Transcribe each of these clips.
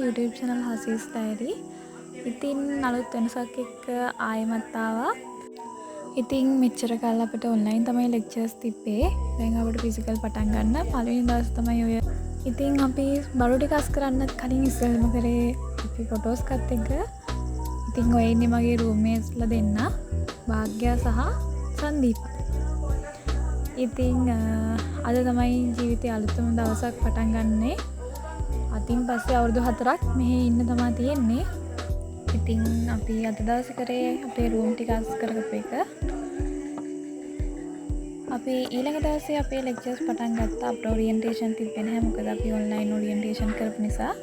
YouTube channel Hasis Diary. ඉතින් අලුත් වෙනසක් එක්ක ආයෙමත් ආවා. ඉතින් මෙච්චර කාලෙ අපිට ඔන්ලයින් තමයි ලෙක්චර්ස් තිබ්බේ. දැන් අපිට ෆිසිකල් පටන් ගන්න පළවෙනි දවස් තමයි ඔය. ඉතින් අපි බඩු ටික අස් කරන්නත් කලින් ඉස්සෙල්ම කරේ අපි ෆොටෝස් ගත්ත එක. ඉතින් ඔය ඉන්නේ මගේ රූම්මේට්ස්ලා දෙන්න. භාග්‍යා සහ සංදීප. ඉතින් අද තමයි ජීවිතේ අලුතම දවසක් පටන් ගන්නෙ. අතින් පස්සේ අවුරුදු 4ක් මෙහි ඉන්න තමයි තියෙන්නේ. ඉතින් අපි අද දවසේ කරේ අපේ රූම් ටික අස් කරගපු එක. අපි ඊළඟ දවසේ අපේ ලෙක්චර්ස් පටන් ගත්තා. අපේ ඔරියන්ටේෂන් තිබ්බේ නැහැ මොකද අපි ඔන්ලයින් ඔරියන්ටේෂන් කරපු නිසා.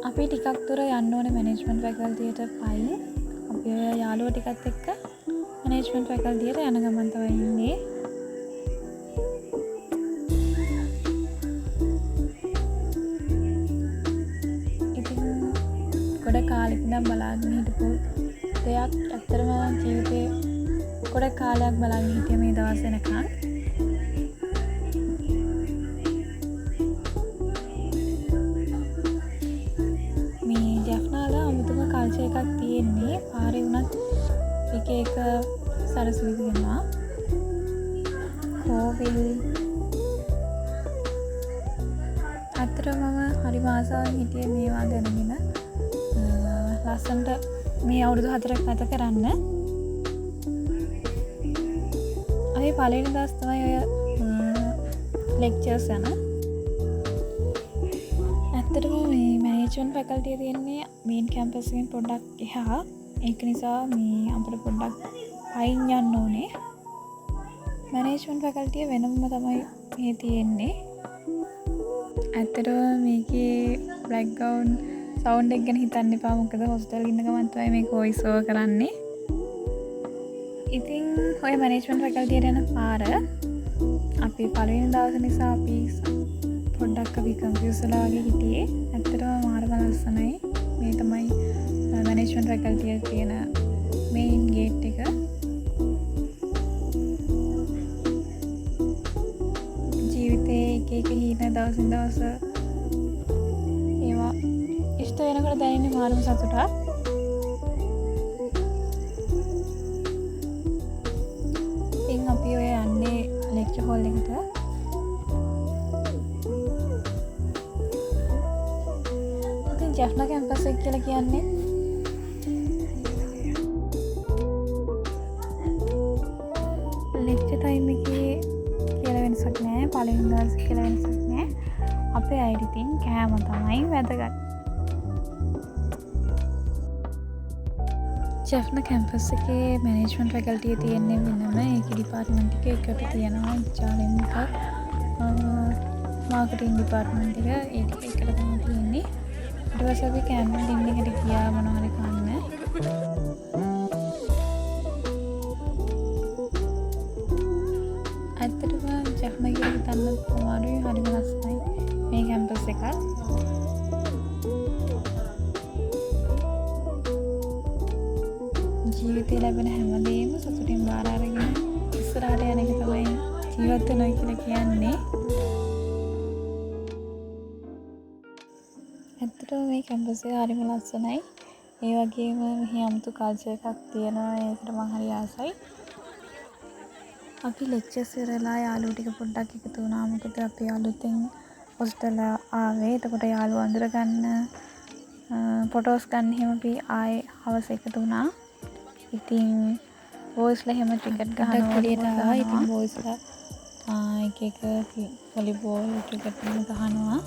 අපි ටිකක් දුර යන්න ඕනේ මැනේජ්මන්ට් ෆැකල්ටියට පයින්. අපි යාළුවෝ ටිකත් එක්ක මැනේජ්මන්ට් ෆැකල්ටියට යන ගමන් තමයි ඉන්නේ. ගොඩ කාලෙක ඉඳන් බලාගෙන හිටපු දෙයක් ඇත්තටම ජීවිතේ ගොඩ කාලයක් බලාගෙන හිටිය මේ දවස් වෙනකන්. මේ ජැෆ්නාලා අමුතුම කල්චර් එකක් තියෙන්නේ. පාරේ වුණත් එක එක සරසවි තියෙනවා. කෝවිල් අතරම හරි ආසාවෙන් හිටියේ මේවා දැනගෙන. ලස්සන්ට මේ අවුරුදු 4ක් ගත කරන්න. අපි පළවෙනි දවස් තමයි ඔය ලෙක්චර්ස් යන. ඇත්තටම මේ මැනේජ්මන්ට් ෆැකල්ටිය තියෙන්නේ මේන් කැම්පස් එකෙන් පොඩ්ඩක් එහා. ඒක නිසා මේ අපිට පොඩ්ඩක් පයින් යන්න ඕනේ. මැනේජ්මන්ට් ෆැකල්ටිය වෙනම තමයි මේ තියෙන්නේ. ඇත්තටම මේකේ බෑග්ග්‍රවුන්ඩ් සවුන්ඩ් එක ගැන හිතන්න එපා මොකද හොස්ටල් ඉන්න ගමන් තමයි මේක වොයිස් ඕවර් කරන්නේ. ඉතින් ඔය මැනේජ්මන්ට් ෆැකල්ටියට යන පාර අපි පළවෙනි දවසේ නිසා අපි පොඩ්ඩක් අපි කන්ෆියුස් වෙලා වගේ හිටියේ. ඇත්තටම මාරම ලස්සනයි. මේ තමයි මැනේජ්මන්ට් ෆැකල්ටියේ තියෙන මේන් ගේට් එක. ජීවිතේ එක එක හින දවසින් දවස ඒවා ඉෂ්ට වෙනකොට දැනෙන්නේ මාරම සතුටක්. ඉතින් අපි ඔය යන්නේ ලෙක්චර් හෝල් එකට. ඉතින් ජැෆ්නා කැම්පස් එක කියලා කියන්නේ ලෙක්චර් ටයිම් එකේ කියලා වෙනසක් නැහැ. පළවෙනි දවසේ කියලා වෙනසක් නැහැ. අපේ අයිට ඉතින් කෑම තමයි වැදගත්. ජැෆ්නා කැම්පස් එකේ මැනේජ්මන්ට් ෆැකල්ටිය තියෙන්නේ වෙනම. ඒකේ ඩිපාර්ට්මන්ට් එක එකට තියෙනවා. HRM එකක්, මාකටිංగ్ ඩිපාර්ට්මන්ට් එක ඒක එකට තමයි තියෙන්නේ. ඊට පස්සේ අපි කැන්ටින් එකට ගියා මොනවා හරි කන්න. ඇත්තටම ජැෆ්නා කියලා හිතන්න අමාරුයි. හරිම ලස්සනයි මේ කැම්පස් එක. ජීවිතේ ලැබෙන හැමදේම සතුටින් බාර අරගෙන ඉස්සරහට යන එක තමයි ජීවත් වෙනවා කියලා කියන්නේ. ඇත්තටම මේ කැම්පස් එක හරිම ලස්සනයි. ඒ වගේම මෙහි අමුතු කල්චර් එකක් තියෙනවා. ඒකට මම හරි ආසයි. අපි ලෙක්චර්ස් ඉවරලා යාළුවෝ ටික පොඩ්ඩක් එකතු වුණා. මොකද අපි අලුතෙන් හොස්ටල් ආවේ. එතකොට යාළුවෝ අඳුර ගන්න ෆොටෝස් ගන්න එහෙම අපි ආයේ හවස එකතු වුණා. ඉතින් බෝයිස්ලා හැම ක්‍රිකට් ගහනවා එළියට ආවා. ඉතින් බෝයිස්ලා එක එක වොලිබෝල් ක්‍රිකට් ගහනවා.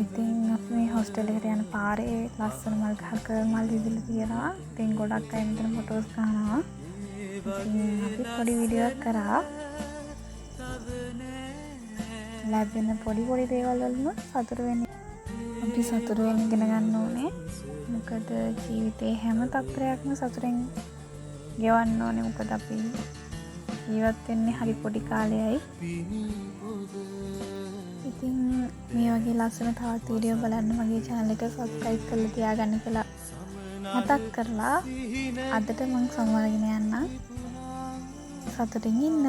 ඉතින් අපි මේ හොස්ටල් එකට යන පාරේ ලස්සන මල් ගහක මල් විදිලා තියෙනවා. ඉතින් ගොඩක් අය මෙතන ෆොටෝස් ගන්නවා. ඉතින් අපි පොඩි වීඩියෝ එකක් කරා. ලැබෙන පොඩි පොඩි දේවල් වලින් සතුට වෙන්නේ. අපි සතුට වෙන්න ඉගෙන ගන්න ඕනේ. මොකද ජීවිතේ හැම තත්ත්වයක්ම සතුටෙන් ගෙවන්න ඕනේ. මොකද අපි ජීවත් වෙන්නේ හරි පොඩි කාලයයි. ඉතින් මේ වගේ ලස්සන තවත් වීඩියෝ බලන්න මගේ channel එක subscribe කරලා තියාගන්න කියලා මතක් කරලා අදට මම සමවරගෙන යන්න. සතුටින් ඉන්න.